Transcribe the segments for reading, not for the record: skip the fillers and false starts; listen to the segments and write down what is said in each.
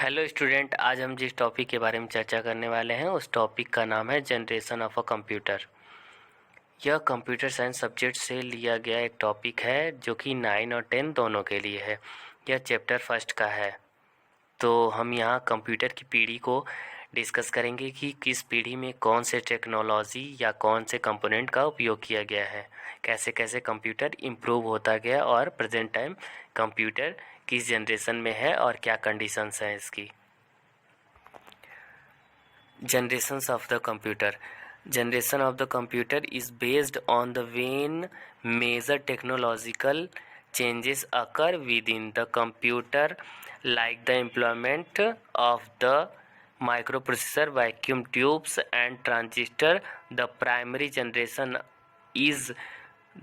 Hello student, आज हम जिस टॉपिक के बारे में चर्चा करने वाले हैं उस टॉपिक का नाम है जनरेशन ऑफ अ कंप्यूटर। यह कंप्यूटर साइंस सब्जेक्ट से लिया गया एक टॉपिक है जो कि 9 और 10 दोनों के लिए है। यह चैप्टर फर्स्ट का है। तो हम यहाँ कंप्यूटर की पीढ़ी को डिस्कस करेंगे कि किस पीढ़ी में कौन से टेक्नोलॉजी या कौन से कंपोनेंट का उपयोग किया गया है, कैसे कैसे कंप्यूटर इम्प्रूव होता गया और प्रेजेंट टाइम कंप्यूटर किस जनरेशन में है और क्या कंडीशंस हैं इसकी। Generations of the computer. Generation of the computer is based on the when major technological changes occur within the computer, like the employment of the microprocessor, vacuum tubes and transistor. The primary generation is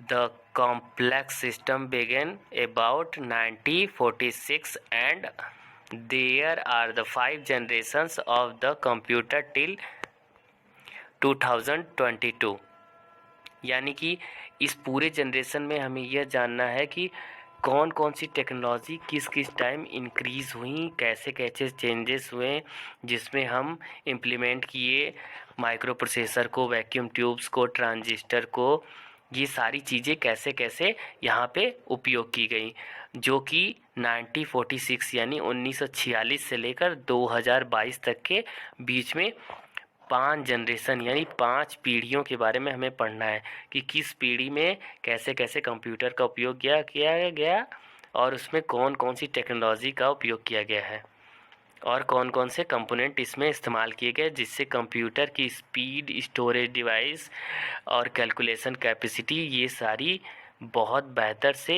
the complex system began about 1946 and there are the 5 generations of the computer till 2022। यानी कि इस पूरे generation में हमें यह जानना है कि कौन कौन सी टेक्नोलॉजी किस किस टाइम इंक्रीज़ हुई, कैसे कैसे चेंजेस हुए जिसमें हम इम्प्लीमेंट किए माइक्रो प्रोसेसर को, वैक्यूम ट्यूब्स को, ट्रांजिस्टर को। ये सारी चीज़ें कैसे कैसे यहाँ पे उपयोग की गई, जो कि 1946 यानी 1946 से लेकर 2022 तक के बीच में 5 जनरेशन यानी 5 पीढ़ियों के बारे में हमें पढ़ना है कि किस पीढ़ी में कैसे कैसे कंप्यूटर का उपयोग किया गया और उसमें कौन कौन सी टेक्नोलॉजी का उपयोग किया गया है और कौन कौन से कंपोनेंट इसमें इस्तेमाल किए गए जिससे कंप्यूटर की स्पीड, स्टोरेज डिवाइस और कैलकुलेशन कैपेसिटी ये सारी बहुत बेहतर से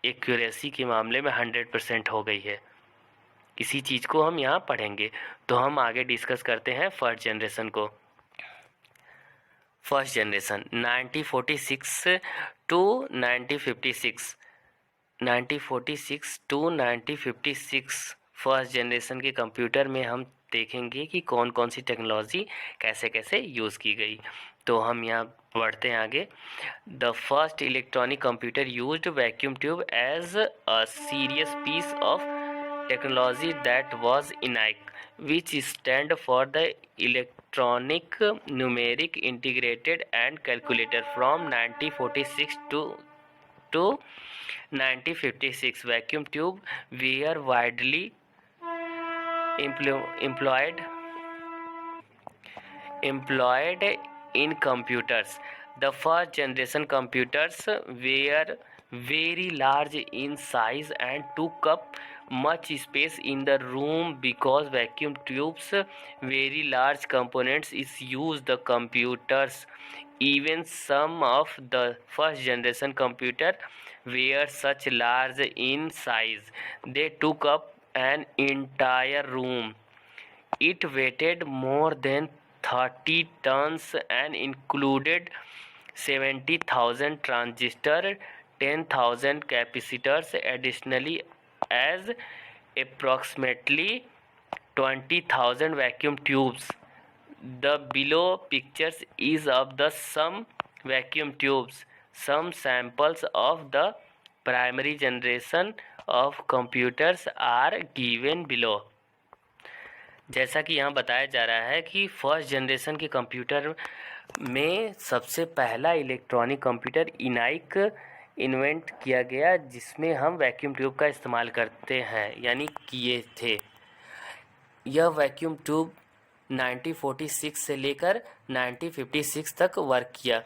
एक्यूरेसी के मामले में 100% हो गई है। इसी चीज़ को हम यहाँ पढ़ेंगे। तो हम आगे डिस्कस करते हैं फर्स्ट जनरेशन को। First generation 1946 to 1956, 1946 to 1956 first generation के कंप्यूटर में हम देखेंगे कि कौन कौन सी टेक्नोलॉजी कैसे कैसे यूज़ की गई। तो हम यहाँ बढ़ते हैं आगे। The first electronic computer used vacuum tube as a serious piece of technology that was ENIAC, which stand for the electronic numeric integrated and calculator. From 1946 to 1956 vacuum tube were widely employed in computers. The first generation computers were very large in size and took up much space in the room because vacuum tubes very large components is used the computers. Even some of the first generation computer were such large in size they took up an entire room. It weighed more than 30 tons and included 70,000 transistors, 10,000 capacitors. Additionally, as approximately 20,000 vacuum tubes. The below pictures is of the some vacuum tubes. Some samples of the primary generation of computers are given below. जैसा कि यहाँ बताया जा रहा है कि first generation के computer में सबसे पहला इलेक्ट्रॉनिक कंप्यूटर इनाइक इन्वेंट किया गया जिसमें हम वैक्यूम ट्यूब का इस्तेमाल करते हैं यानी किए थे। यह वैक्यूम ट्यूब 1946 से लेकर 1956 तक वर्क किया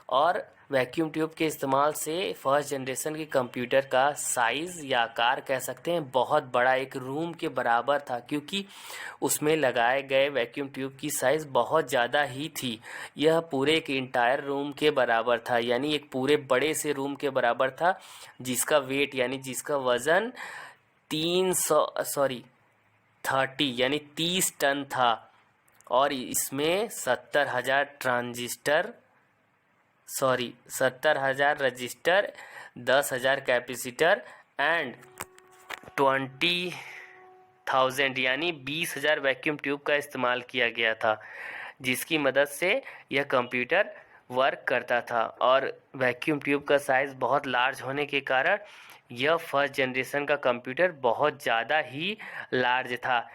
और वैक्यूम ट्यूब के इस्तेमाल से फर्स्ट जनरेशन के कंप्यूटर का साइज़ या आकार कह सकते हैं बहुत बड़ा, एक रूम के बराबर था, क्योंकि उसमें लगाए गए वैक्यूम ट्यूब की साइज़ बहुत ज़्यादा ही थी। यह पूरे एक इंटायर रूम के बराबर था, यानी एक पूरे बड़े से रूम के बराबर था जिसका वेट यानी जिसका वज़न 30 टन था और इसमें 70,000 रजिस्टर, 10,000 कैपेसिटर एंड 20,000 यानी 20,000 वैक्यूम ट्यूब का इस्तेमाल किया गया था, जिसकी मदद से यह कंप्यूटर वर्क करता था। और वैक्यूम ट्यूब का साइज़ बहुत लार्ज होने के कारण यह फर्स्ट जनरेशन का कंप्यूटर बहुत ज़्यादा ही लार्ज था।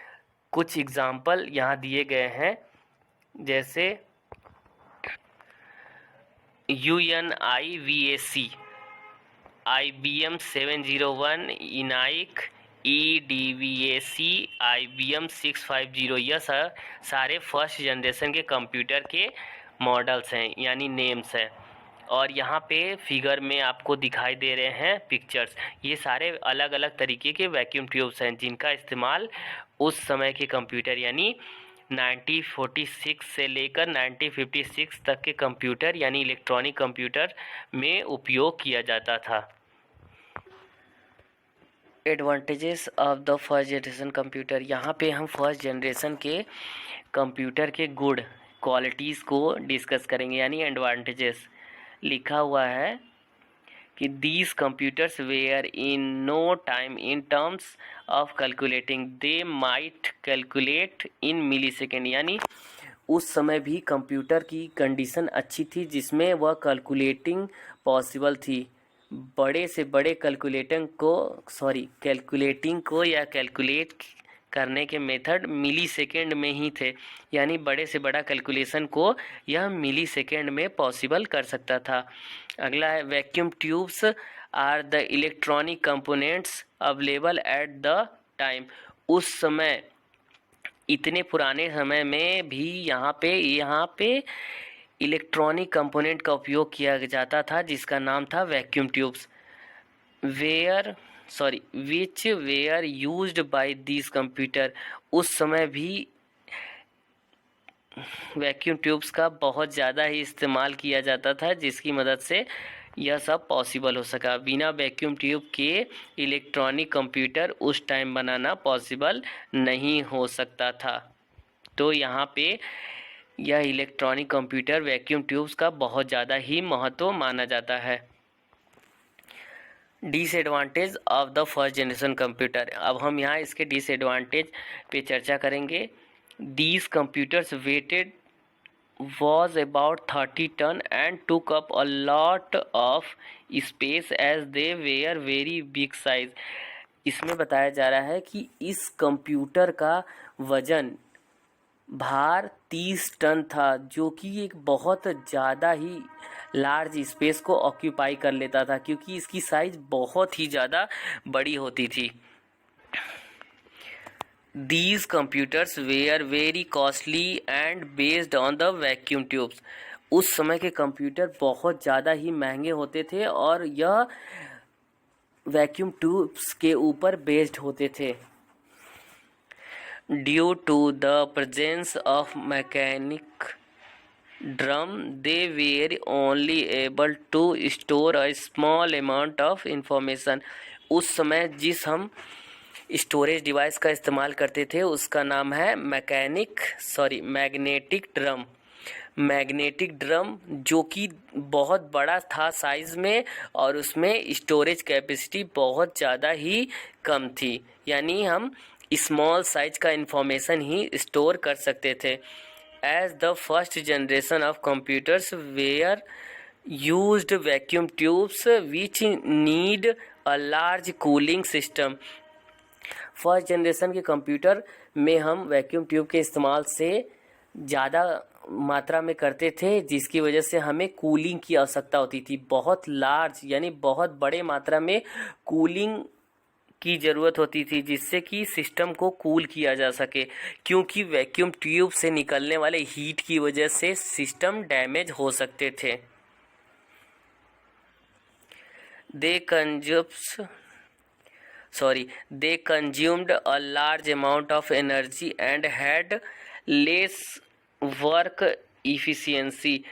कुछ एग्जाम्पल यहाँ दिए गए हैं, जैसे UNIVAC, IBM 701, इनाइक, EDVAC, IBM 650। यह सारे फर्स्ट जनरेशन के कंप्यूटर के मॉडल्स हैं, यानी नेम्स हैं। और यहाँ पे फिगर में आपको दिखाई दे रहे हैं पिक्चर्स। ये सारे अलग अलग तरीके के वैक्यूम ट्यूब्स हैं जिनका इस्तेमाल उस समय के कंप्यूटर यानी 1946 से लेकर 1956 तक के कंप्यूटर यानी इलेक्ट्रॉनिक कंप्यूटर में उपयोग किया जाता था। Advantages of the first generation computer. यहाँ पे हम फर्स्ट जनरेशन के कंप्यूटर के गुड क्वालिटीज़ को डिस्कस करेंगे, यानी एडवांटेजेस। लिखा हुआ है कि these computers were in no time in terms of calculating, they might calculate in millisecond. यानी उस समय भी कंप्यूटर की कंडीशन अच्छी थी जिसमें वह कैलकुलेटिंग पॉसिबल थी। बड़े से बड़े कैलकुलेटिंग को या कैलकुलेट करने के मेथड मिली सेकेंड में ही थे, यानी बड़े से बड़ा कैलकुलेशन को यह मिली सेकेंड में पॉसिबल कर सकता था। अगला है vacuum tubes are the electronic components available at the time. उस समय, इतने पुराने समय में भी यहाँ पे इलेक्ट्रॉनिक कंपोनेंट का उपयोग किया जाता था जिसका नाम था vacuum tubes, which were used by this computer. उस समय भी वैक्यूम ट्यूब्स का बहुत ज़्यादा ही इस्तेमाल किया जाता था जिसकी मदद से यह सब पॉसिबल हो सका। बिना वैक्यूम ट्यूब के इलेक्ट्रॉनिक कंप्यूटर उस टाइम बनाना पॉसिबल नहीं हो सकता था। तो यहाँ पे यह इलेक्ट्रॉनिक कंप्यूटर वैक्यूम ट्यूब्स का बहुत ज़्यादा ही महत्व माना जाता है। Disadvantage of the first generation computer. अब हम यहाँ इसके डिसएडवांटेज पे चर्चा करेंगे। These computers weighted was about 30 ton and took up a lot of space as they were very big size। इसमें बताया जा रहा है कि इस कंप्यूटर का वजन भार 30 टन था जो कि एक बहुत ज़्यादा ही लार्ज स्पेस को ऑक्यूपाई कर लेता था क्योंकि इसकी साइज बहुत ही ज़्यादा बड़ी होती थी। These computers were very costly and based on the vacuum tubes। उस समय के कंप्यूटर बहुत ज़्यादा ही महंगे होते थे और यह वैक्यूम ट्यूब्स के ऊपर बेस्ड होते थे। Due to the presence of mechanic drum they were only able to store a small amount of information. उस समय जिस हम स्टोरेज डिवाइस का इस्तेमाल करते थे उसका नाम है मैग्नेटिक ड्रम। मैग्नेटिक ड्रम जो कि बहुत बड़ा था साइज़ में और उसमें स्टोरेज कैपेसिटी बहुत ज़्यादा ही कम थी, यानी हम स्मॉल साइज का इंफॉर्मेशन ही स्टोर कर सकते थे। As the first generation of computers were used vacuum tubes which need a large cooling system. First generation के कंप्यूटर में हम वैक्यूम ट्यूब के इस्तेमाल से ज़्यादा मात्रा में करते थे जिसकी वजह से हमें कूलिंग की आवश्यकता होती थी। बहुत लार्ज यानी बहुत बड़े मात्रा में कूलिंग की ज़रूरत होती थी जिससे कि सिस्टम को कूल किया जा सके, क्योंकि वैक्यूम ट्यूब से निकलने वाले हीट की वजह से सिस्टम डैमेज हो सकते थे। They consumed a large amount of energy and had less work efficiency।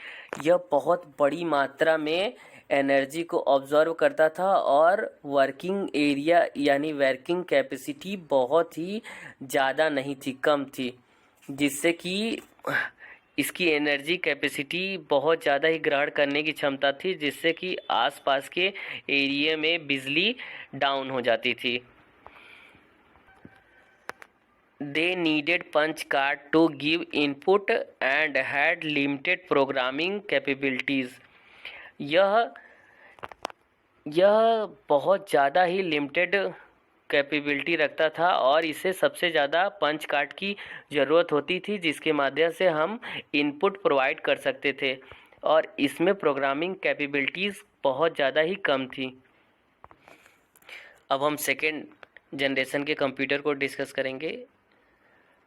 यह बहुत बड़ी मात्रा में एनर्जी को ऑब्जर्व करता था और वर्किंग एरिया यानी वर्किंग कैपेसिटी बहुत ही ज़्यादा नहीं थी, कम थी, जिससे कि इसकी एनर्जी कैपेसिटी बहुत ज़्यादा ही ग्रहण करने की क्षमता थी जिससे कि आसपास के एरिया में बिजली डाउन हो जाती थी। They needed punch card to give input and had limited programming capabilities। यह यह बहुत ज़्यादा ही लिमिटेड कैपेबिलिटी रखता था और इसे सबसे ज़्यादा पंच कार्ड की ज़रूरत होती थी, जिसके माध्यम से हम इनपुट प्रोवाइड कर सकते थे और इसमें प्रोग्रामिंग कैपेबिलिटीज़ बहुत ज़्यादा ही कम थी। अब हम सेकेंड जनरेशन के कंप्यूटर को डिस्कस करेंगे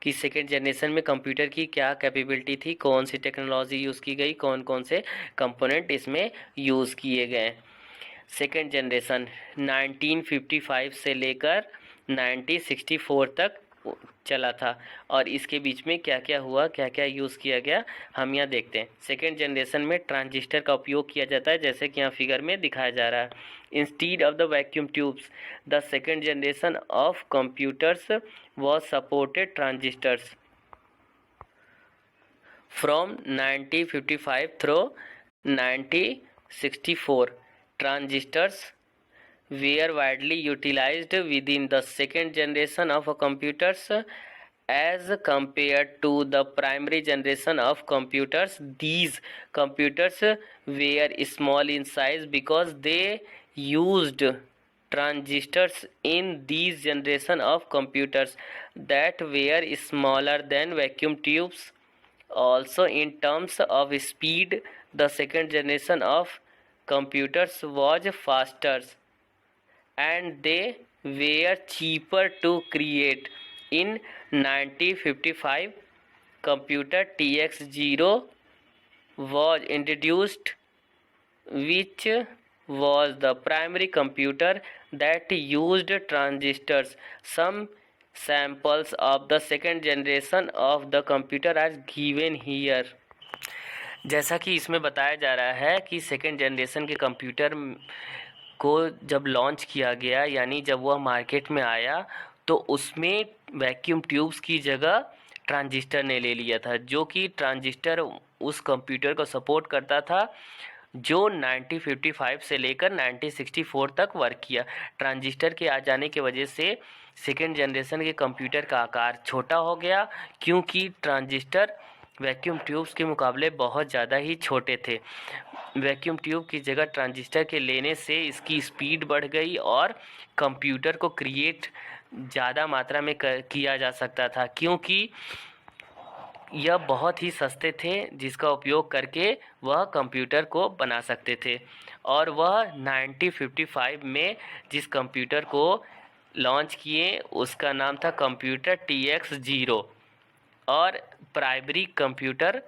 कि सेकेंड जनरेशन में कंप्यूटर की क्या कैपेबिलिटी थी, कौन सी टेक्नोलॉजी यूज़ की गई, कौन कौन से कंपोनेंट इसमें यूज़ किए गए। सेकेंड जनरेशन 1955 से लेकर 1964 तक चला था और इसके बीच में क्या क्या हुआ, क्या क्या यूज़ किया गया, हम यहाँ देखते हैं। सेकेंड जनरेशन में ट्रांजिस्टर का उपयोग किया जाता है, जैसे कि यहाँ फिगर में दिखाया जा रहा है। Instead of the vacuum tubes, the second generation of computers was supported transistors from 1955 through 1964. Transistors were widely utilized within the second generation of computers as compared to the primary generation of computers. These computers were small in size because they used transistors in these generation of computers that were smaller than vacuum tubes. Also, in terms of speed, the second generation of computers was faster and they were cheaper to create. In 1955, computer TX0 was introduced, which was the primary computer that used transistors. Some samples of the second generation of the computer are given here. जैसा कि इसमें बताया जा रहा है कि second generation के computer को जब लॉन्च किया गया, यानी जब वह मार्केट में आया, तो उसमें वैक्यूम ट्यूब्स की जगह ट्रांजिस्टर ने ले लिया था, जो कि ट्रांजिस्टर उस कंप्यूटर को सपोर्ट करता था जो 1955 से लेकर 1964 तक वर्क किया। ट्रांजिस्टर के आ जाने की वजह से सेकेंड जनरेशन के कंप्यूटर का आकार छोटा हो गया, क्योंकि ट्रांजिस्टर वैक्यूम ट्यूब्स के मुकाबले बहुत ज़्यादा ही छोटे थे। वैक्यूम ट्यूब की जगह ट्रांजिस्टर के लेने से इसकी स्पीड बढ़ गई और कंप्यूटर को क्रिएट ज़्यादा मात्रा में किया जा सकता था, क्योंकि यह बहुत ही सस्ते थे, जिसका उपयोग करके वह कंप्यूटर को बना सकते थे। और वह 1955 में जिस कंप्यूटर को लॉन्च किए उसका नाम था कंप्यूटर TX0। और प्राइमरी कंप्यूटर,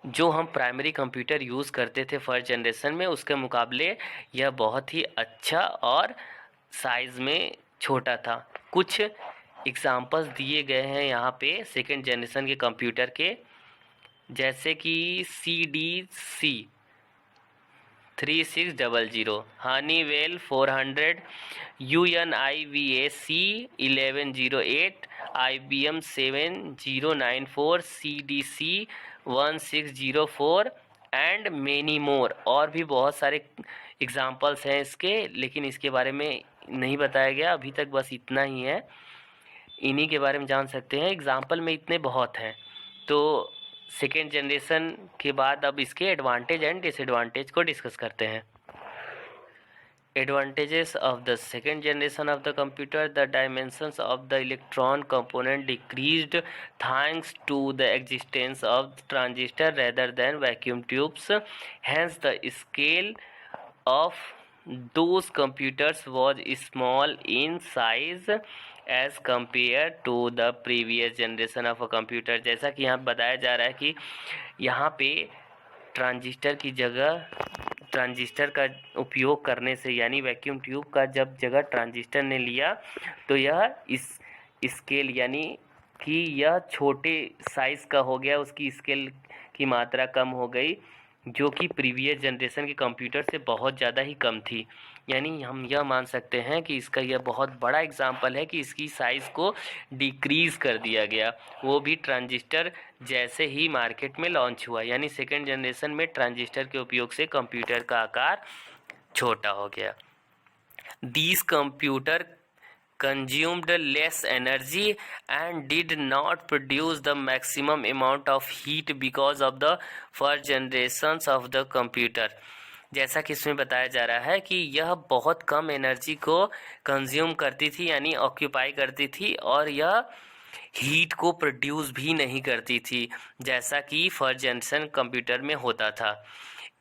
जो हम प्राइमरी कंप्यूटर यूज़ करते थे फर्स्ट जनरेशन में, उसके मुकाबले यह बहुत ही अच्छा और साइज़ में छोटा था। कुछ एग्जाम्पल्स दिए गए हैं यहाँ पे सेकेंड जनरेशन के कंप्यूटर के, जैसे कि CDC 3600, Honeywell 400, UNIVAC 1108, IBM 7094, CDC 1604 and many more. और भी बहुत सारे एग्जाम्पल्स हैं इसके, लेकिन इसके बारे में नहीं बताया गया अभी तक, बस इतना ही है। इन्हीं के बारे में जान सकते हैं, एग्जाम्पल में इतने बहुत हैं। तो सेकेंड जनरेशन के बाद अब इसके एडवांटेज एंड डिसएडवांटेज को डिस्कस करते हैं। Advantages of the second generation of the computer: the dimensions of the electron component decreased thanks to the existence of transistor rather than vacuum tubes. Hence, the scale of those computers was small in size as compared to the previous generation of a computer. जैसा कि यहाँ बताया जा रहा है कि यहाँ पे ट्रांजिस्टर की जगह ट्रांजिस्टर का उपयोग करने से, यानी वैक्यूम ट्यूब का जब जगह ट्रांजिस्टर ने लिया, तो यह इस स्केल यानी कि यह छोटे साइज़ का हो गया, उसकी स्केल की मात्रा कम हो गई, जो कि प्रीवियस जनरेशन के कंप्यूटर से बहुत ज़्यादा ही कम थी। यानी हम यह मान सकते हैं कि इसका यह बहुत बड़ा एग्जाम्पल है कि इसकी साइज़ को डिक्रीज़ कर दिया गया, वो भी ट्रांजिस्टर जैसे ही मार्केट में लॉन्च हुआ। यानी सेकेंड जनरेशन में ट्रांजिस्टर के उपयोग से कंप्यूटर का आकार छोटा हो गया। These computer consumed less energy and did not produce the maximum amount of heat because of the first generations of the computer। जैसा कि इसमें बताया जा रहा है कि यह बहुत कम एनर्जी को कंज्यूम करती थी यानी ऑक्यूपाई करती थी और यह हीट को प्रोड्यूस भी नहीं करती थी जैसा कि फर्स्ट जनरेशन कंप्यूटर में होता था।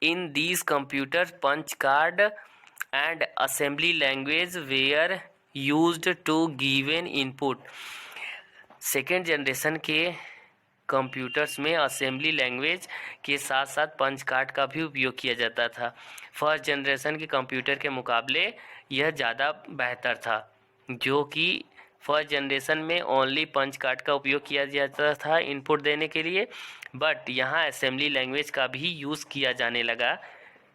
In these computer punch card and assembly language were used to given input. Second generation के कंप्यूटर्स में असेंबली लैंग्वेज के साथ साथ पंच कार्ड का भी उपयोग किया जाता था। फर्स्ट जनरेशन के कंप्यूटर के मुकाबले यह ज़्यादा बेहतर था, जो कि फर्स्ट जनरेशन में ओनली पंच कार्ड का उपयोग किया जाता था इनपुट देने के लिए, बट यहाँ असेंबली लैंग्वेज का भी यूज़ किया जाने लगा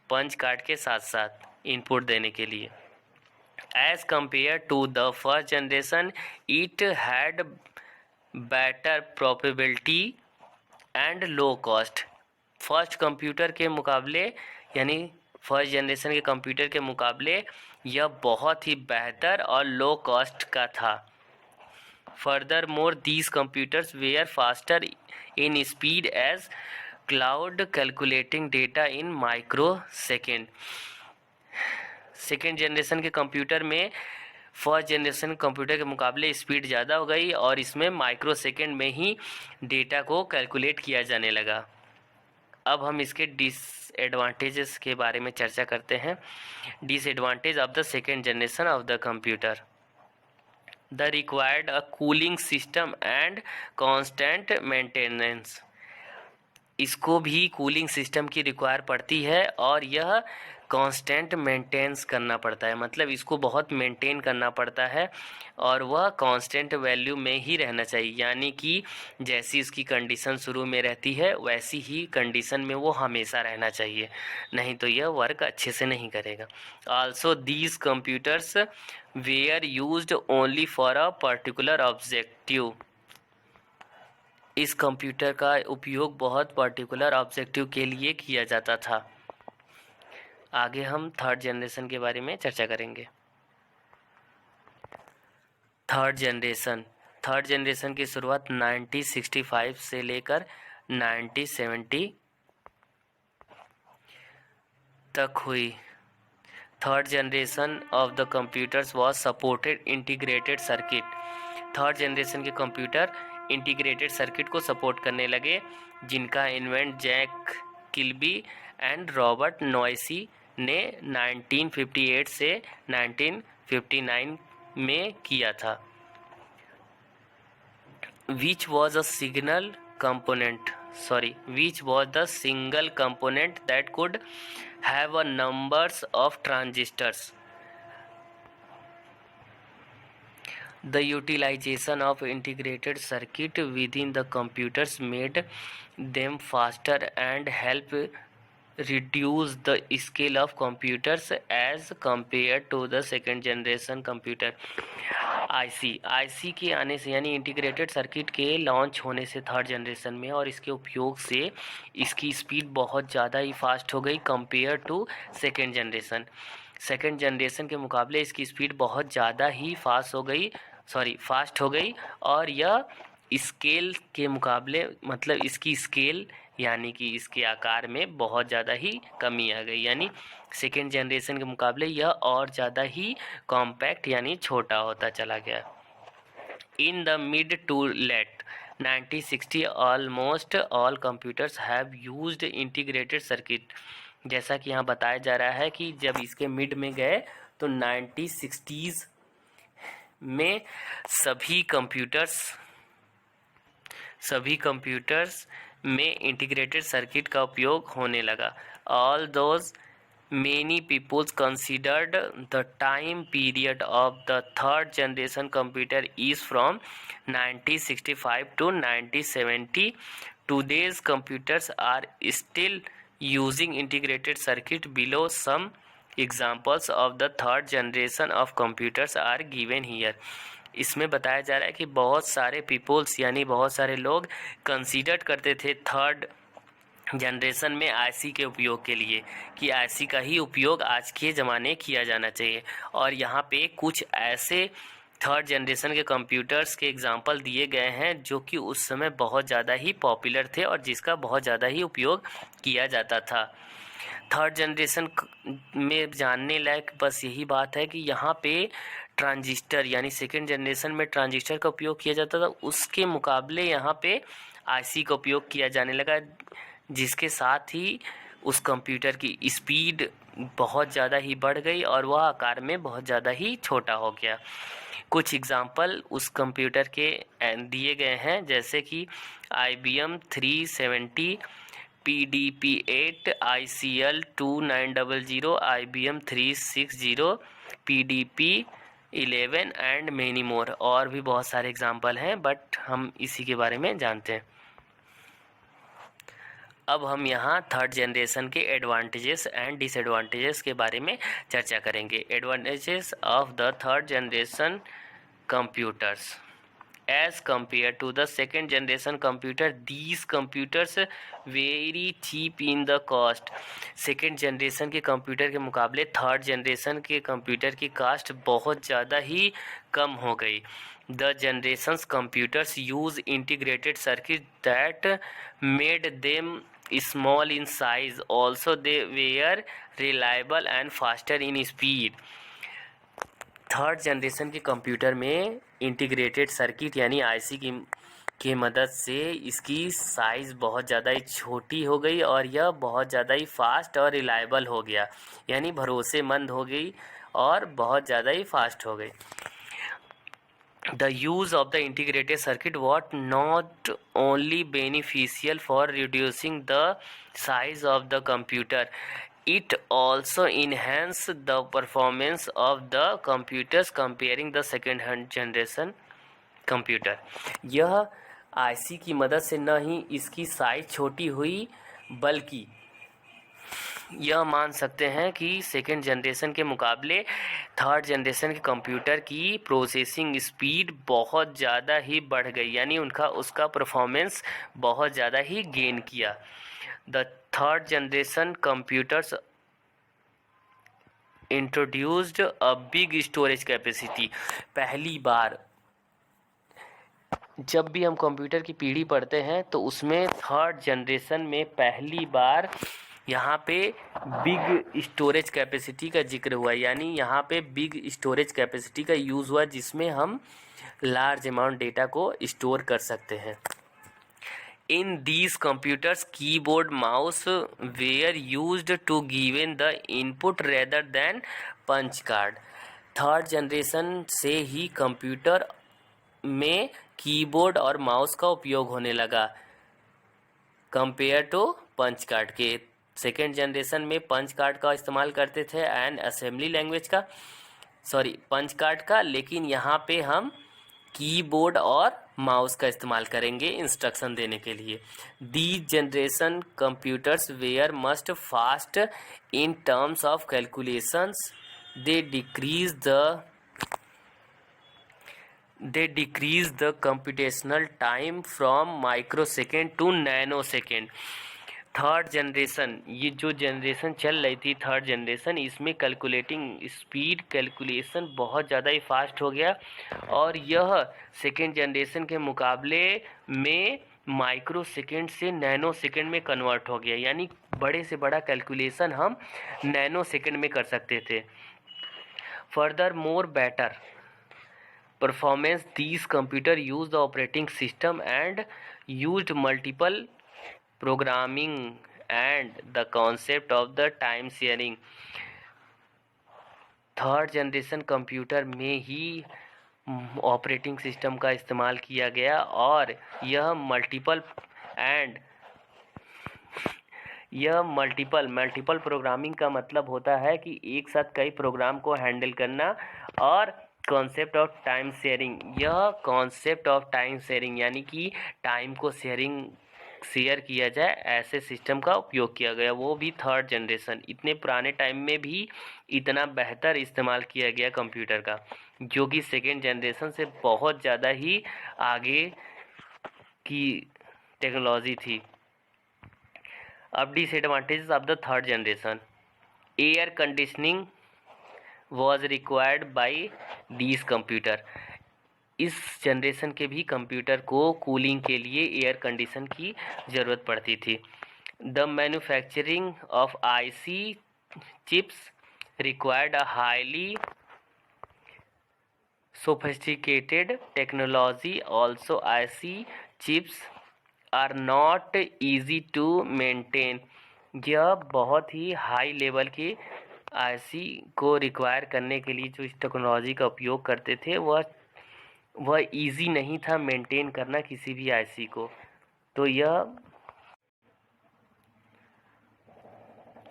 पंच कार्ड के साथ साथ इनपुट देने के लिए। As compare to the first generation it had better probability and low cost. First computer के मुकाबले यानी फर्स्ट जनरेशन के कंप्यूटर के मुकाबले यह बहुत ही बेहतर और लो कॉस्ट का था। Furthermore these computers were faster in speed as cloud calculating data in microsecond. Second generation के कंप्यूटर में फर्स्ट जनरेशन कंप्यूटर के मुकाबले स्पीड ज़्यादा हो गई और इसमें माइक्रो सेकेंड में ही डेटा को कैलकुलेट किया जाने लगा। अब हम इसके डिसएडवांटेजेस के बारे में चर्चा करते हैं। Disadvantage of the second generation of the computer. The required a cooling system and constant maintenance. इसको भी कूलिंग सिस्टम की रिक्वायर पड़ती है और यह कांस्टेंट मेंटेन्स करना पड़ता है, मतलब इसको बहुत मेंटेन करना पड़ता है और वह कांस्टेंट वैल्यू में ही रहना चाहिए, यानी कि जैसी इसकी कंडीशन शुरू में रहती है वैसी ही कंडीशन में वो हमेशा रहना चाहिए, नहीं तो यह वर्क अच्छे से नहीं करेगा। Also these computers were used only for a particular objective. इस कंप्यूटर का उपयोग बहुत पर्टिकुलर ऑब्जेक्टिव के लिए किया जाता था। आगे हम थर्ड जनरेशन के बारे में चर्चा करेंगे। थर्ड जनरेशन की शुरुआत 1965 से लेकर 1970 तक हुई। Third generation of the computers was supported integrated circuit. Third generation के कंप्यूटर इंटीग्रेटेड सर्किट को सपोर्ट करने लगे, जिनका invent Jack Kilby and Robert Noyce ने 1958 से 1959 में किया था। which was the single component that could have a numbers of transistors. The utilization of integrated circuit within the computers made them faster and help reduce the scale of computers as compared to the second generation computer. IC के आने से यानी integrated circuit के launch होने से third generation में और इसके उपयोग से इसकी स्पीड बहुत ज़्यादा ही फास्ट हो गई compare to second generation. Second generation के मुकाबले इसकी स्पीड बहुत ज़्यादा ही फास्ट हो गई और यह स्केल के मुकाबले मतलब इसकी स्केल यानी कि इसके आकार में बहुत ज़्यादा ही कमी आ गई, यानी सेकेंड जनरेशन के मुकाबले यह और ज़्यादा ही कॉम्पैक्ट यानी छोटा होता चला गया। In the mid to late 1960 almost all computers have used integrated circuit. जैसा कि यहाँ बताया जा रहा है कि जब इसके मिड में गए तो 1960s में सभी कंप्यूटर्स में इंटीग्रेटेड सर्किट का उपयोग होने लगा। All those many people considered the time period of the third generation computer is from 1965 to 1970. Today's computers are still using integrated circuit. Below some examples of the third generation of computers are given here. इसमें बताया जा रहा है कि बहुत सारे peoples यानी बहुत सारे लोग कंसीडर करते थे थर्ड जनरेशन में आईसी के उपयोग के लिए कि आईसी का ही उपयोग आज के ज़माने किया जाना चाहिए। और यहाँ पे कुछ ऐसे थर्ड जनरेशन के कंप्यूटर्स के एग्जांपल दिए गए हैं जो कि उस समय बहुत ज़्यादा ही पॉपुलर थे और जिसका बहुत ज़्यादा ही उपयोग किया जाता था। थर्ड जनरेशन में जानने लायक बस यही बात है कि यहाँ पे ट्रांजिस्टर, यानी सेकेंड जनरेशन में ट्रांजिस्टर का उपयोग किया जाता था, उसके मुकाबले यहाँ पे आईसी का उपयोग किया जाने लगा, जिसके साथ ही उस कंप्यूटर की स्पीड बहुत ज़्यादा ही बढ़ गई और वह आकार में बहुत ज़्यादा ही छोटा हो गया। कुछ एग्जाम्पल उस कंप्यूटर के दिए गए हैं, जैसे कि IBM 370, PDP-8, ICL 2900, IBM 360, PDP-11 and many more. और भी बहुत सारे एग्जाम्पल हैं, बट हम इसी के बारे में जानते हैं। अब हम यहाँ थर्ड जनरेशन के एडवांटेजेस एंड डिसएडवांटेजेस के बारे में चर्चा करेंगे। Advantages of the third generation computers as compared to the second generation computer, these computers very cheap in the cost। Second generation के कंप्यूटर के मुकाबले थर्ड जनरेशन के कंप्यूटर की कास्ट बहुत ज़्यादा ही कम हो गई। The generations computers use integrated circuits that made them small in size, also they were reliable and faster in speed। Third generation के कंप्यूटर में इंटीग्रेटेड सर्किट यानी आईसी की मदद से इसकी साइज़ बहुत ज़्यादा ही छोटी हो गई और यह बहुत ज़्यादा ही फास्ट और रिलायबल हो गया, यानी भरोसेमंद हो गई और बहुत ज़्यादा ही फास्ट हो गई। The use of the integrated circuit was not only beneficial for reducing the size of the computer, it also enhanced the performance of the computers comparing the second generation computer। यह IC की मदद से न ही इसकी size छोटी हुई, बल्कि यह मान सकते हैं कि सेकेंड जनरेशन के मुकाबले थर्ड जनरेशन के कंप्यूटर की प्रोसेसिंग स्पीड बहुत ज़्यादा ही बढ़ गई, यानी उसका परफॉर्मेंस बहुत ज़्यादा ही गेन किया। The third generation computers introduced a big storage capacity. पहली बार जब भी हम कंप्यूटर की पीढ़ी पढ़ते हैं तो उसमें थर्ड जनरेशन में पहली बार यहाँ पे बिग स्टोरेज कैपेसिटी का जिक्र हुआ, यानी यहाँ पे बिग स्टोरेज कैपेसिटी का यूज़ हुआ जिसमें हम लार्ज अमाउंट डेटा को स्टोर कर सकते हैं। In these computers, keyboard, mouse were used to given the input rather than punch card। Third generation से ही कंप्यूटर में कीबोर्ड और माउस का उपयोग होने लगा कंपेयर टू पंच कार्ड के। सेकेंड जनरेशन में पंच कार्ड का इस्तेमाल करते थे एंड असेंबली लैंग्वेज का, पंच कार्ड का, लेकिन यहाँ पे हम कीबोर्ड और माउस का इस्तेमाल करेंगे इंस्ट्रक्शन देने के लिए। These generation computers were must fast in terms of calculations, they decrease the computational time from microsecond to nanosecond। Third generation, ये जो जनरेशन चल रही थी थर्ड जनरेशन, इसमें कैलकुलेटिंग स्पीड, कैलकुलेशन बहुत ज़्यादा ही फास्ट हो गया और यह सेकेंड जनरेशन के मुकाबले में माइक्रो सेकेंड से नैनो सेकेंड में कन्वर्ट हो गया, यानी बड़े से बड़ा कैलकुलेशन हम नैनो सेकेंड में कर सकते थे। Further more better performance, these computer use the operating system and used multiple programming and the concept of the time sharing। Third generation computer में ही ऑपरेटिंग सिस्टम का इस्तेमाल किया गया और यह मल्टीपल प्रोग्रामिंग का मतलब होता है कि एक साथ कई प्रोग्राम को हैंडल करना। और कॉन्सेप्ट ऑफ टाइम शेयरिंग, यह कॉन्सेप्ट ऑफ टाइम शेयरिंग यानी कि टाइम को शेयर किया जाए, ऐसे सिस्टम का उपयोग किया गया, वो भी थर्ड जनरेशन। इतने पुराने टाइम में भी इतना बेहतर इस्तेमाल किया गया कंप्यूटर का, जो कि सेकेंड जनरेशन से बहुत ज़्यादा ही आगे की टेक्नोलॉजी थी। अब disadvantages of the third generation, air conditioning was required by these computer। इस जनरेशन के भी कंप्यूटर को कूलिंग के लिए एयर कंडीशन की ज़रूरत पड़ती थी। The manufacturing of IC chips required a highly sophisticated technology. Also, IC chips are not easy to maintain. यह बहुत ही हाई लेवल की आईसी को रिक्वायर करने के लिए जो इस टेक्नोलॉजी का उपयोग करते थे वह इजी नहीं था मेंटेन करना किसी भी आईसी को। तो यह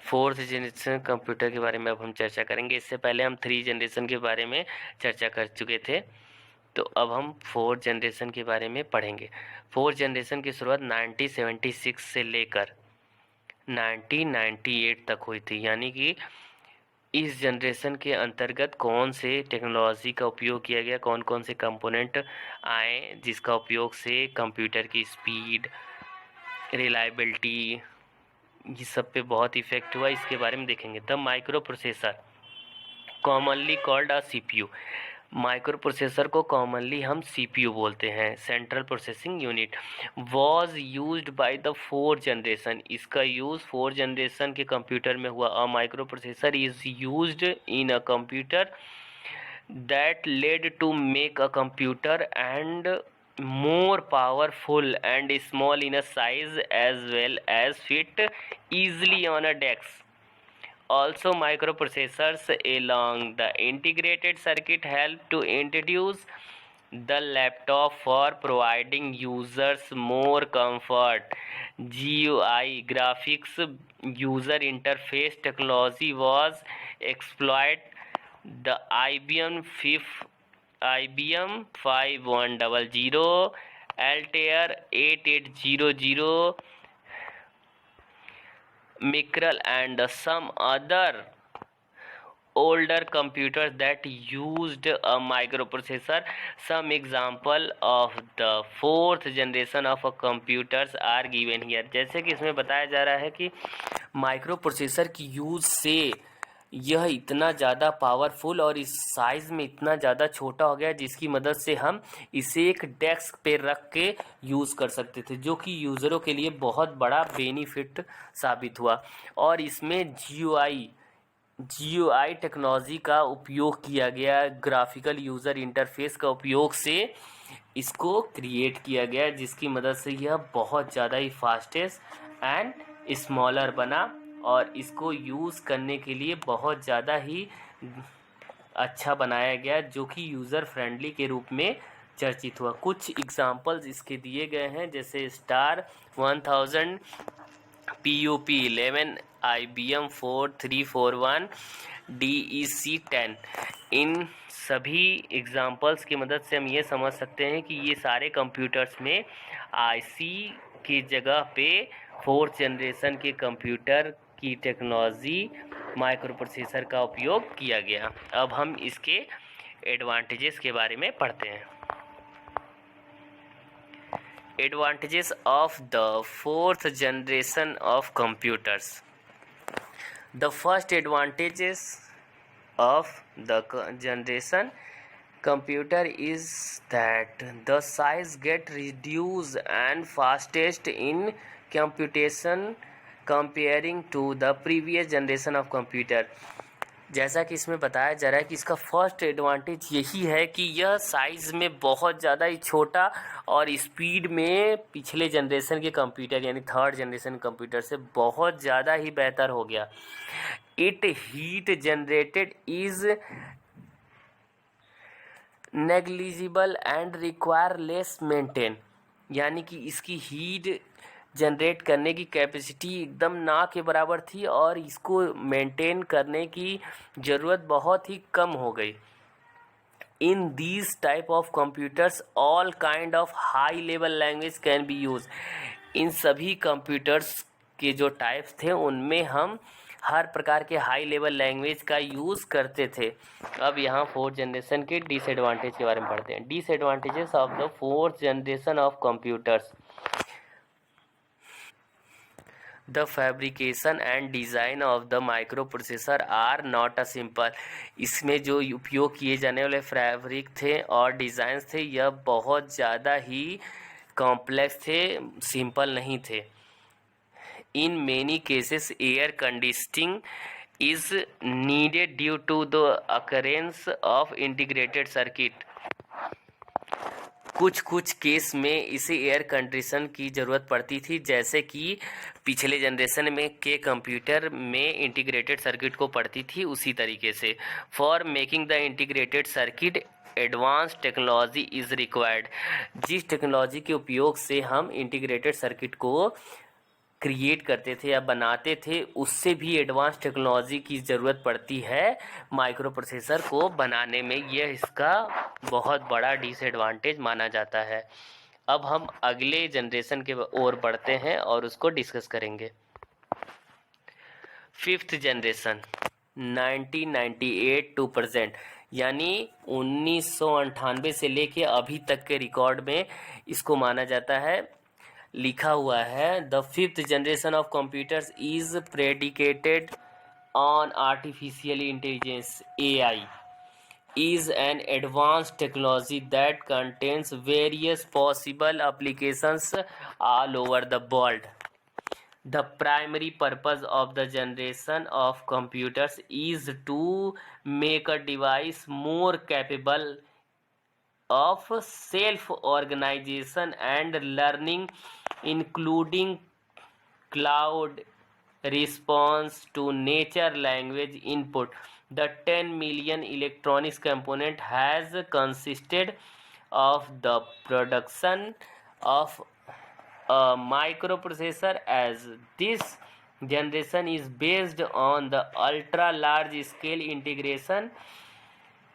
फोर्थ जनरेशन कंप्यूटर के बारे में अब हम चर्चा करेंगे। इससे पहले हम 3 जनरेशन के बारे में चर्चा कर चुके थे, तो अब हम 4 जनरेशन के बारे में पढ़ेंगे। 4 जनरेशन की शुरुआत 1976 से लेकर 1998 तक हुई थी। यानी कि इस जनरेशन के अंतर्गत कौन से टेक्नोलॉजी का उपयोग किया गया, कौन कौन से कंपोनेंट आए जिसका उपयोग से कंप्यूटर की स्पीड, रिलायबिलिटी, ये सब पे बहुत इफेक्ट हुआ, इसके बारे में देखेंगे। The micro processor commonly called a CPU. Micro processor को कॉमनली हम सीपीयू बोलते हैं, central processing unit. Was used by the 4 generation. इसका यूज़ 4 जनरेशन के कंप्यूटर में हुआ। A micro processor is used in a computer that led to make a computer and more powerful and small in a size as well as fit easily on a desk. Also, microprocessors along the integrated circuit help to introduce the laptop for providing users more comfort. GUI graphics user interface technology was exploited. The IBM 5100, Altair 8800, Micrel and some other older computers that used a microprocessor. Some example of the 4th generation of a computers are given here. जैसे कि इसमें बताया जा रहा है कि micro processor की use से यह इतना ज़्यादा पावरफुल और इस साइज़ में इतना ज़्यादा छोटा हो गया जिसकी मदद से हम इसे एक डेस्क पे रख के यूज़ कर सकते थे, जो कि यूज़रों के लिए बहुत बड़ा बेनिफिट साबित हुआ। और इसमें GUI टेक्नोलॉजी का उपयोग किया गया, ग्राफिकल यूज़र इंटरफेस का उपयोग से इसको क्रिएट किया गया, जिसकी मदद से यह बहुत ज़्यादा ही फास्टेस्ट एंड स्मॉलर बना और इसको यूज़ करने के लिए बहुत ज़्यादा ही अच्छा बनाया गया, जो कि यूज़र फ्रेंडली के रूप में चर्चित हुआ। कुछ एग्जांपल्स इसके दिए गए हैं, जैसे स्टार 1000, PUP 11, IBM 4341, DEC 10। इन सभी एग्जांपल्स की मदद से हम ये समझ सकते हैं कि ये सारे कंप्यूटर्स में आईसी की जगह पे 4th जनरेशन के कंप्यूटर की टेक्नोलॉजी माइक्रो प्रोसेसर का उपयोग किया गया। अब हम इसके एडवांटेजेस के बारे में पढ़ते हैं। Advantages of the 4th generation of computers. The first advantages of the generation computer is that the size get reduced and fastest in computation comparing to the previous generation of computer. जैसा कि इसमें बताया जा रहा है कि इसका first advantage यही है कि यह साइज़ में बहुत ज़्यादा ही छोटा और स्पीड में पिछले जनरेशन के कंप्यूटर यानी 3rd जनरेशन कंप्यूटर से बहुत ज़्यादा ही बेहतर हो गया। It heat generated is negligible and require less maintain. यानी कि इसकी हीट जनरेट करने की कैपेसिटी एकदम ना के बराबर थी और इसको मेंटेन करने की ज़रूरत बहुत ही कम हो गई। In these type of computers all kind of high level language can be use. इन सभी कंप्यूटर्स के जो टाइप्स थे उनमें हम हर प्रकार के हाई लेवल लैंग्वेज का यूज़ करते थे। अब यहाँ 4th जनरेशन के डिसएडवांटेज के बारे में पढ़ते हैं। Disadvantages of the 4th generation of computers. The fabrication and design of the microprocessor are not a simple. इसमें जो उपयोग किए जाने वाले फैब्रिक थे और डिज़ाइंस थे यह बहुत ज़्यादा ही कॉम्प्लेक्स थे, सिंपल नहीं थे। In many cases air conditioning is needed due to the occurrence of integrated circuit। कुछ केस में इसे एयर कंडीशन की ज़रूरत पड़ती थी, जैसे कि पिछले जनरेशन में के कंप्यूटर में इंटीग्रेटेड सर्किट को पड़ती थी, उसी तरीके से। For making the integrated circuit advance technology is required. जिस टेक्नोलॉजी के उपयोग से हम इंटीग्रेटेड सर्किट को क्रिएट करते थे या बनाते थे, उससे भी एडवांस टेक्नोलॉजी की ज़रूरत पड़ती है माइक्रो प्रोसेसर को बनाने में। यह इसका बहुत बड़ा डिसएडवांटेज माना जाता है। अब हम अगले जनरेशन के ओर बढ़ते हैं और उसको डिस्कस करेंगे। फिफ्थ जनरेशन 1998 टू प्रेजेंट, यानी 1998 से लेके अभी तक के रिकॉर्ड में इसको माना जाता है। लिखा हुआ है the fifth generation of computers is predicated on artificial intelligence AI is an advanced technology that contains various possible applications all over the world. The primary purpose of the generation of computers is to make a device more capable of self-organization and learning, including cloud response to nature language input. The 10 million electronics component has consisted of the production of a microprocessor, as this generation is based on the ultra large scale integration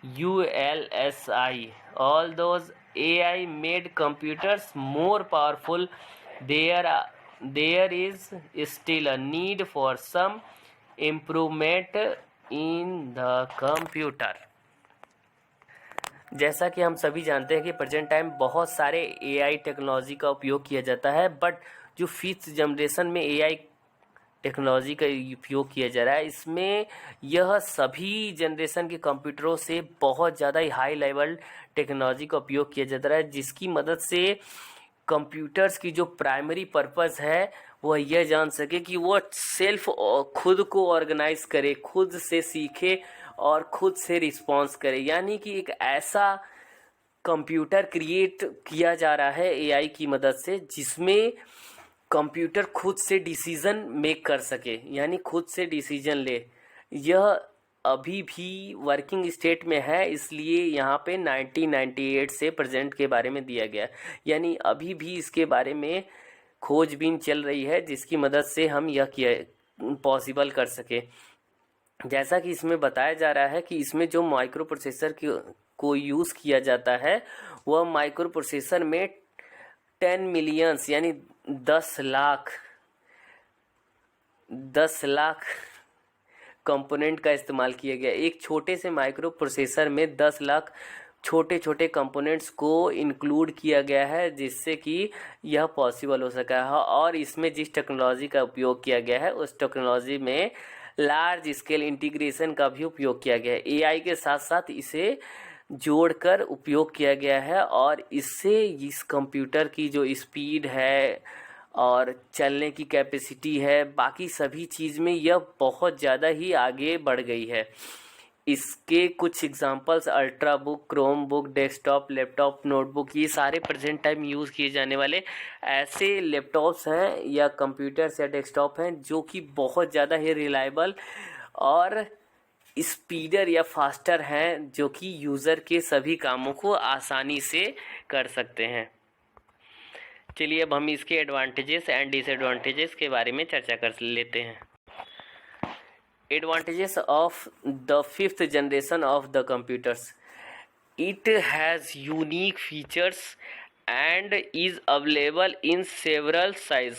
ULSI. All those AI made computers more powerful, there is still a need for some improvement in the computer। जैसा कि हम सभी जानते हैं कि present time बहुत सारे AI technology का उपयोग किया जाता है, बट जो फिफ्थ जनरेशन में AI टेक्नोलॉजी का उपयोग किया जा रहा है, इसमें यह सभी जनरेशन के कंप्यूटरों से बहुत ज़्यादा ही हाई लेवल टेक्नोलॉजी का उपयोग किया जाता है, जिसकी मदद से कंप्यूटर्स की जो प्राइमरी पर्पस है वह यह जान सके कि वह सेल्फ खुद को ऑर्गेनाइज करे, खुद से सीखे और खुद से रिस्पॉन्स करे। यानी कि एक ऐसा कंप्यूटर क्रिएट किया जा रहा है AI की मदद से, जिसमें कंप्यूटर खुद से डिसीजन मेक कर सके, यानी खुद से डिसीजन ले। यह अभी भी वर्किंग स्टेट में है, इसलिए यहाँ पे 1998 से प्रेजेंट के बारे में दिया गया, यानी अभी भी इसके बारे में खोजबीन चल रही है, जिसकी मदद से हम यह किया पॉसिबल कर सके। जैसा कि इसमें बताया जा रहा है कि इसमें जो माइक्रो प्रोसेसर को यूज़ किया जाता है, वह माइक्रो प्रोसेसर में 10 मिलियंस यानी 10 लाख कंपोनेंट का इस्तेमाल किया गया। एक छोटे से माइक्रो प्रोसेसर में 10 लाख छोटे छोटे कंपोनेंट्स को इंक्लूड किया गया है, जिससे कि यह पॉसिबल हो सका है। और इसमें जिस टेक्नोलॉजी का उपयोग किया गया है, उस टेक्नोलॉजी में लार्ज स्केल इंटीग्रेशन का भी उपयोग किया गया है। AI के साथ साथ इसे जोड़कर उपयोग किया गया है, और इससे इस कंप्यूटर की जो स्पीड है और चलने की कैपेसिटी है, बाकी सभी चीज़ में यह बहुत ज़्यादा ही आगे बढ़ गई है। इसके कुछ examples ultra book, Chrome book, desktop, laptop, notebook, ये सारे प्रेजेंट टाइम यूज़ किए जाने वाले ऐसे लैपटॉप्स हैं या कंप्यूटर्स या डेस्कटॉप हैं जो कि बहुत ज़्यादा ही रिलायबल और स्पीडर या फास्टर हैं, जो कि यूज़र के सभी कामों को आसानी से कर सकते हैं। चलिए अब हम इसके एडवांटेजेस एंड डिसएडवांटेजेस के बारे में चर्चा कर लेते हैं। Advantages of the fifth generation of the computers, it has unique features and is available in several size.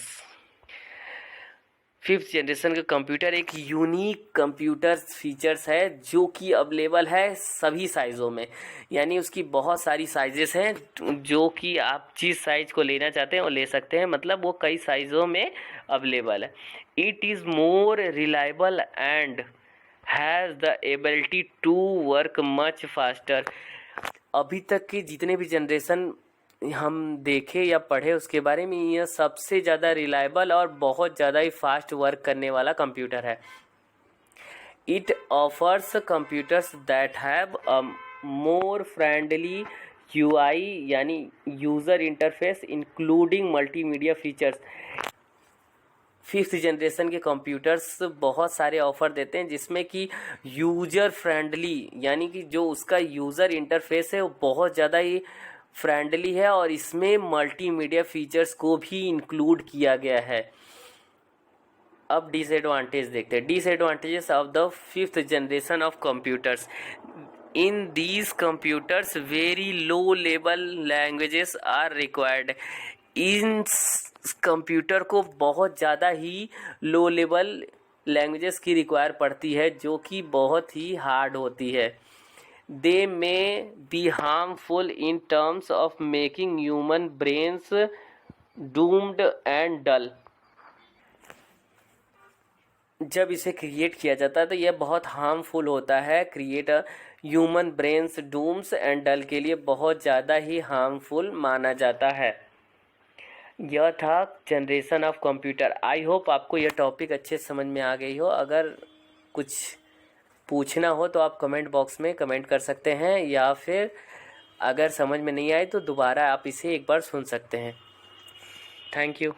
Fifth generation का कंप्यूटर एक यूनिक कंप्यूटर फीचर्स है जो कि अवेलेबल है सभी साइज़ों में, यानी उसकी बहुत सारी साइजेस हैं जो कि आप जिस साइज़ को लेना चाहते हैं वो ले सकते हैं, मतलब वो कई साइज़ों में अवेलेबल है। It is more reliable and has the ability to work much faster. अभी तक के जितने भी जनरेशन हम देखे या पढ़े उसके बारे में यह सबसे ज़्यादा रिलायबल और बहुत ज़्यादा ही फास्ट वर्क करने वाला कंप्यूटर है। It offers computers that have a more friendly UI यानी user interface including multimedia features. Fifth generation के कंप्यूटर्स बहुत सारे ऑफ़र देते हैं जिसमें कि यूज़र फ्रेंडली यानी कि जो उसका यूज़र इंटरफेस है वो बहुत ज़्यादा ही फ्रेंडली है और इसमें मल्टीमीडिया फीचर्स को भी इंक्लूड किया गया है। अब डिसएडवांटेज देखते हैं। Disadvantages of the fifth generation of computers. In these computers very low level languages are required. इन कंप्यूटर को बहुत ज़्यादा ही लो लेवल लैंग्वेजेस की रिक्वायर पड़ती है जो कि बहुत ही हार्ड होती है। They may be harmful in terms of making human brains doomed and dull. जब इसे क्रिएट किया जाता है तो यह बहुत हार्मफुल होता है, create human brains dooms and dull के लिए बहुत ज़्यादा ही हार्मफुल माना जाता है। यह था generation of computer. I hope आपको यह टॉपिक अच्छे समझ में आ गई हो। अगर कुछ पूछना हो तो आप कमेंट बॉक्स में कमेंट कर सकते हैं या फिर अगर समझ में नहीं आए तो दोबारा आप इसे एक बार सुन सकते हैं। Thank you.